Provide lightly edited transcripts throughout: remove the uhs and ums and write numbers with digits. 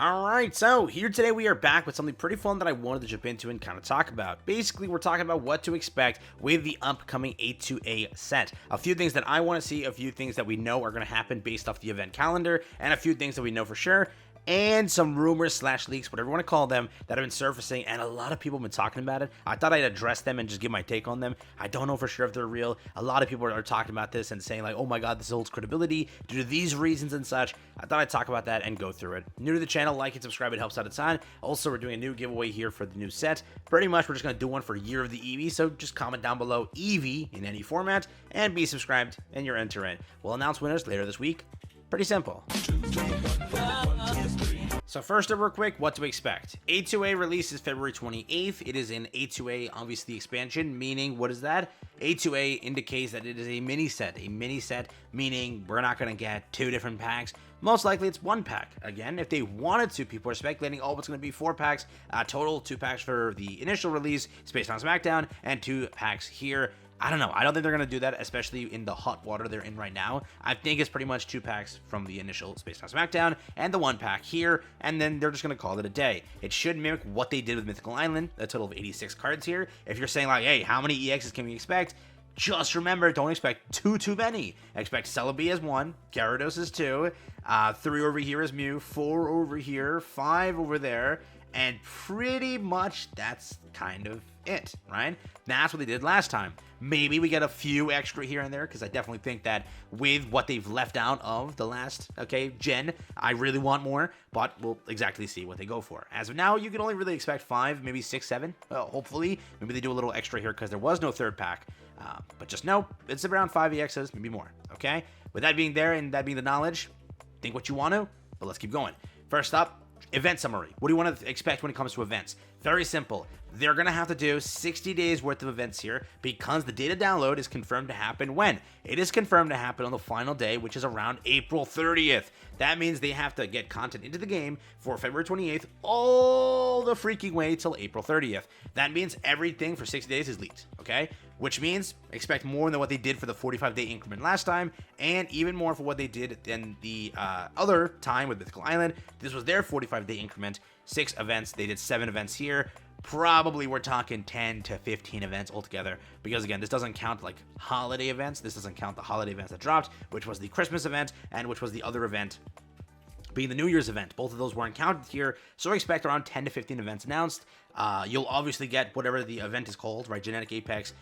Alright, so here today we are back with something pretty fun that I wanted to jump into and kind of talk about. Basically, we're talking about what to expect with the upcoming A2A set. A few things that I want to see, a few things that we know are going to happen based off the event calendar, and a few things that we know for sure. And some rumors slash leaks, whatever you want to call them, that have been surfacing, and a lot of people have been talking about it. I thought I'd address them and just give my take on them. I don't know for sure if they're real. A lot of people are talking about this and saying like, oh my god, this holds credibility due to these reasons and such. I thought I'd talk about that and go through it. New to the channel, like and subscribe, it helps out a ton. Also, we're doing a new giveaway here for the new set. Pretty much, we're just going to do one for Year of the Eevee, so just comment down below Eevee in any format, and be subscribed, and you're entering. We'll announce winners later this week. Pretty simple. So first up real quick, what to expect. A2A releases February 28th. It is in A2A, obviously expansion, meaning what is that? A2A indicates that it is a mini set. A mini set meaning we're not going to get 2 different packs. Most likely it's 1 pack. Again, if they wanted to, people are speculating, oh, it's going to be 4 packs. Total 2 packs for the initial release, Space on SmackDown, and 2 packs here. I don't know. I don't think they're going to do that, especially in the hot water they're in right now. I think it's pretty much 2 packs from the initial Space on SmackDown and the 1 pack here, and then they're just going to call it a day. It should mimic what they did with Mythical Island, a total of 86 cards here. If you're saying like, hey, how many EXs can we expect? Just remember, don't expect too many. Expect Celebi as 1, Gyarados as 2, 3 over here as Mew, 4 over here, 5 over there, and pretty much that's kind of it, right? That's what they did last time. Maybe we get a few extra here and there, because I definitely think that with what they've left out of the last, gen, I really want more, but we'll exactly see what they go for. As of now, you can only really expect 5, maybe 6, 7, hopefully. Maybe they do a little extra here, because there was no 3rd pack, but just know, it's around 5 EXs, maybe more, okay? With that being there, and that being the knowledge, think what you want to, but let's keep going. First up, event summary. What do you want to expect when it comes to events? Very simple. They're going to have to do 60 days worth of events here because the data download is confirmed to happen when? It is confirmed to happen on the final day, which is around April 30th. That means they have to get content into the game for February 28th all the freaking way till April 30th. That means everything for 60 days is leaked, okay? Which means expect more than what they did for the 45-day increment last time, and even more for what they did in the other time with Mythical Island. This was their 45-day increment, 6 events. They did 7 events here. Probably we're talking 10 to 15 events altogether, because again, this doesn't count like holiday events. This doesn't count the holiday events that dropped, which was the Christmas event and which was the other event being the New Year's event. Both of those weren't counted here, so expect around 10 to 15 events announced. You'll obviously get whatever the event is called, right? Genetic Apex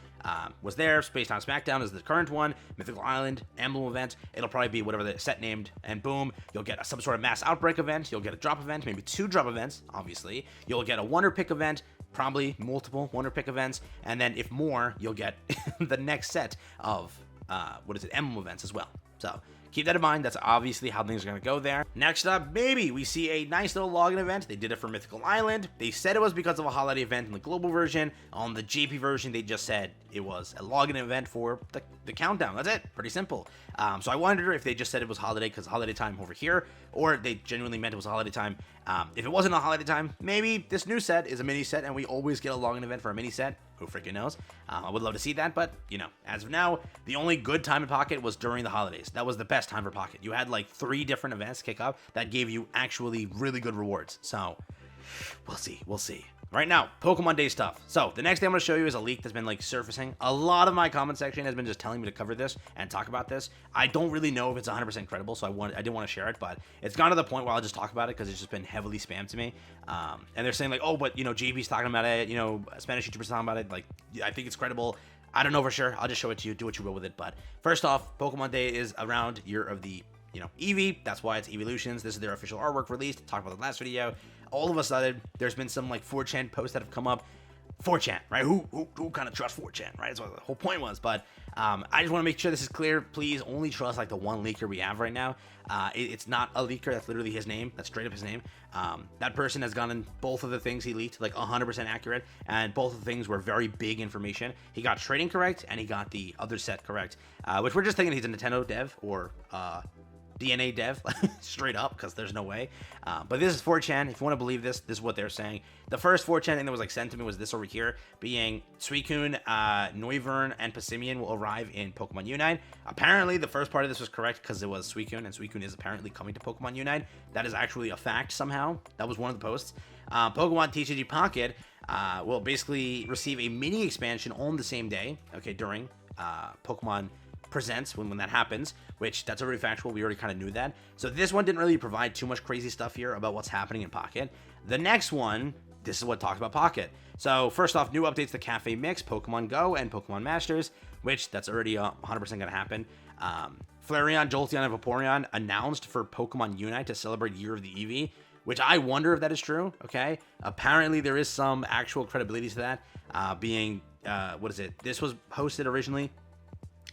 was there. Space on SmackDown is the current one. Mythical Island, Emblem event. It'll probably be whatever the set named, and boom, you'll get some sort of mass outbreak event. You'll get a drop event, maybe 2 drop events, obviously. You'll get a Wonder Pick event, probably multiple Wonder Pick events, and then if more, you'll get the next set of, Emblem events as well. So keep that in mind. That's obviously how things are going to go there. Next up, maybe we see a nice little login event. They did it for Mythical Island. They said it was because of a holiday event in the global version. On the JP version, they just said it was a login event for the countdown. That's it. Pretty simple. So I wonder if they just said it was holiday because holiday time over here, or they genuinely meant it was a holiday time. If it wasn't a holiday time, maybe this new set is a mini set, and we always get a login event for a mini set. Who freaking knows? I would love to see that, but, as of now, the only good time in Pocket was during the holidays. That was the best time for Pocket. You had, like, 3 different events kick up that gave you actually really good rewards. So, we'll see. Right now, Pokemon Day stuff. So, the next thing I'm going to show you is a leak that's been, surfacing. A lot of my comment section has been just telling me to cover this and talk about this. I don't really know if it's 100% credible, so I didn't want to share it, but it's gone to the point where I'll just talk about it because it's just been heavily spammed to me. And they're saying, like, oh, but, JB's talking about it, Spanish YouTubers talking about it. Like, I think it's credible. I don't know for sure. I'll just show it to you. Do what you will with it. But first off, Pokemon Day is around Year of the Eevee. That's why it's Evolutions. This is their official artwork released. Talked about the last video. All of a sudden, there's been some 4chan posts that have come up. 4chan, right? Who kind of trusts 4chan, right? That's what the whole point was. But I just want to make sure this is clear. Please only trust the one leaker we have right now. It's not a leaker. That's literally his name. That's straight up his name. That person has gotten both of the things he leaked 100% accurate, and both of the things were very big information. He got trading correct, and he got the other set correct, which we're just thinking he's a Nintendo dev or DNA dev, straight up, because there's no way. But this is 4chan. If you want to believe this, this is what they're saying. The first 4chan thing that was like sent to me was this over here, being Suicune, Noivern, and Passimian will arrive in Pokemon Unite. Apparently, the first part of this was correct because it was Suicune, and Suicune is apparently coming to Pokemon Unite. That is actually a fact somehow. That was one of the posts. Pokemon TCG Pocket will basically receive a mini expansion on the same day, okay, during Pokemon Presents when that happens, which that's already factual. We already kind of knew that. So this one didn't really provide too much crazy stuff here about what's happening in Pocket. The next one, this is what talks about Pocket. So first off, new updates to Cafe Mix, Pokemon Go, and Pokemon Masters, which that's already 100% going to happen. Flareon, Jolteon, and Vaporeon announced for Pokemon Unite to celebrate Year of the Eevee, which I wonder if that is true, okay? Apparently, there is some actual credibility to that, what is it? This was hosted originally.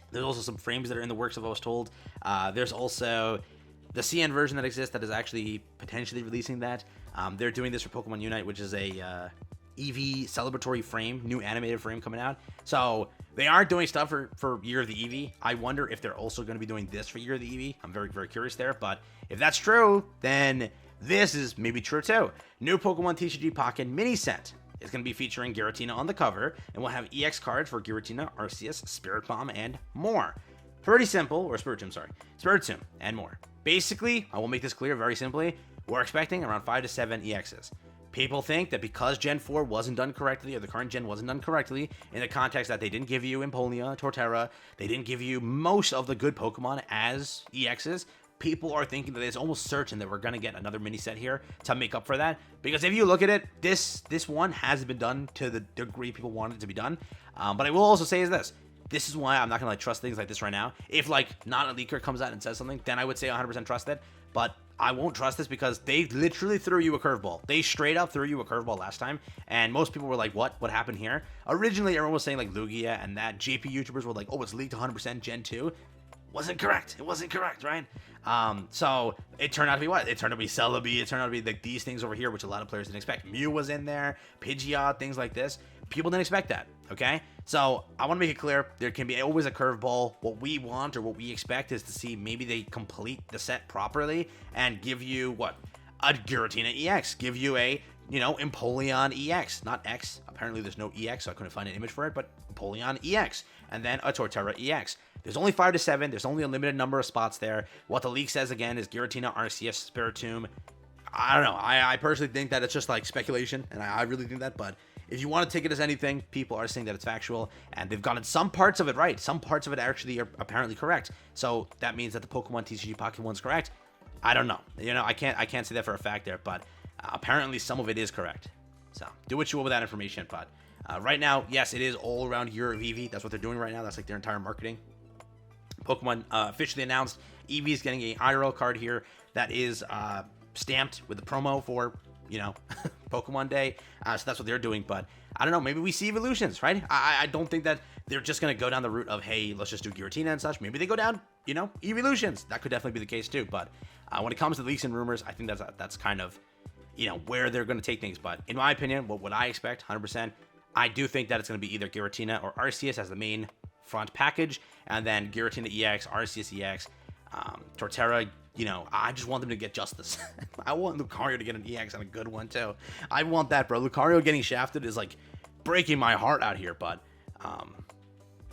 There's also some frames that are in the works of what I was told. There's also the CN version that exists that is actually potentially releasing that. They're doing this for Pokemon Unite, which is a Eevee celebratory frame, new animated frame coming out. So they are doing stuff for Year of the Eevee. I wonder if they're also going to be doing this for Year of the Eevee. I'm very, very curious there. But if that's true, then this is maybe true too. New Pokemon TCG Pocket mini set. It's going to be featuring Giratina on the cover, and we'll have EX cards for Giratina, Arceus, Spirit Bomb, and more. Pretty simple, or Spiritomb, sorry. Spiritomb, and more. Basically, I will make this clear very simply, we're expecting around 5 to 7 EXs. People think that because Gen 4 wasn't done correctly, or the current gen wasn't done correctly, in the context that they didn't give you Empoleon, Torterra, they didn't give you most of the good Pokemon as EXs, people are thinking that it's almost certain that we're going to get another mini set here to make up for that. Because if you look at it, this one has been done to the degree people wanted it to be done. But I will also say is this. This is why I'm not going to like trust things like this right now. If like not a leaker comes out and says something, then I would say 100% trust it. But I won't trust this because they literally threw you a curveball. They straight up threw you a curveball last time. And most people were like, what? What happened here? Originally, everyone was saying like Lugia and that. JP YouTubers were like, oh, it's leaked 100% Gen 2. Wasn't correct. It wasn't correct, right? So it turned out to be what? It turned out to be Celebi. It turned out to be like these things over here, which a lot of players didn't expect. Mew was in there, Pidgeot, things like this. People didn't expect that, okay? So I want to make it clear, there can be always a curveball. What we want or what we expect is to see maybe they complete the set properly and give you what? A Giratina EX. Give you a, Empoleon EX. Not X. Apparently there's no EX, so I couldn't find an image for it, but Empoleon EX. And then a Torterra EX. There's only 5 to 7. There's only a limited number of spots there. What the leak says, again, is Giratina, Arceus, Spiritomb. I don't know. I personally think that it's just like speculation, and I really think that. But if you want to take it as anything, people are saying that it's factual, and they've gotten some parts of it right. Some parts of it actually are apparently correct. So that means that the Pokemon TCG Pocket one's correct. I don't know. I can't say that for a fact there, but apparently some of it is correct. So do what you will with that information. But right now, yes, it is all around Year of Eevee. That's what they're doing right now. That's like their entire marketing. Pokemon officially announced Eevee is getting a IRL card here that is stamped with the promo for, Pokemon Day. So that's what they're doing. But I don't know. Maybe we see evolutions, right? I don't think that they're just going to go down the route of, hey, let's just do Giratina and such. Maybe they go down, evolutions. That could definitely be the case too. But when it comes to leaks and rumors, I think that's kind of, where they're going to take things. But in my opinion, what would I expect? 100%. I do think that it's going to be either Giratina or Arceus as the main front package, and then Giratina EX, Arceus EX, Torterra. I just want them to get justice. I want Lucario to get an EX and a good one too. I want that, bro. Lucario getting shafted is like breaking my heart out here, but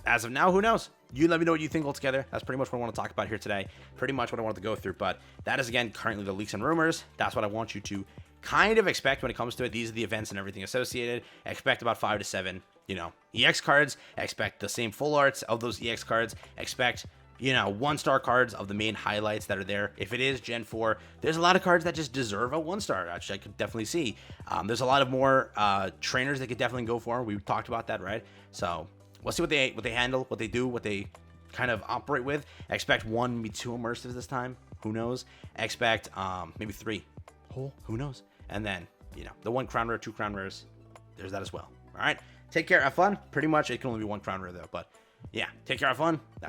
as of now, who knows? You let me know what you think altogether. That's pretty much what I want to talk about here today. Pretty much what I wanted to go through, but that is, again, currently the leaks and rumors. That's what I want you to kind of expect when it comes to it. These are the events and everything associated. Expect about 5 to 7, EX cards. Expect the same full arts of those EX cards. Expect, 1-star cards of the main highlights that are there. If it is Gen 4, there's a lot of cards that just deserve a 1-star. Actually, I could definitely see. There's a lot of more trainers they could definitely go for. We talked about that, right? So we'll see what they handle, what they do, what they kind of operate with. Expect 1, maybe 2 immersives this time. Who knows? Expect maybe 3. Who knows? And then, the 1 crown rare, 2 crown rares. There's that as well. All right. Take care. Have fun. Pretty much, it can only be 1 crown rare, though. But, yeah. Take care. Have fun. That's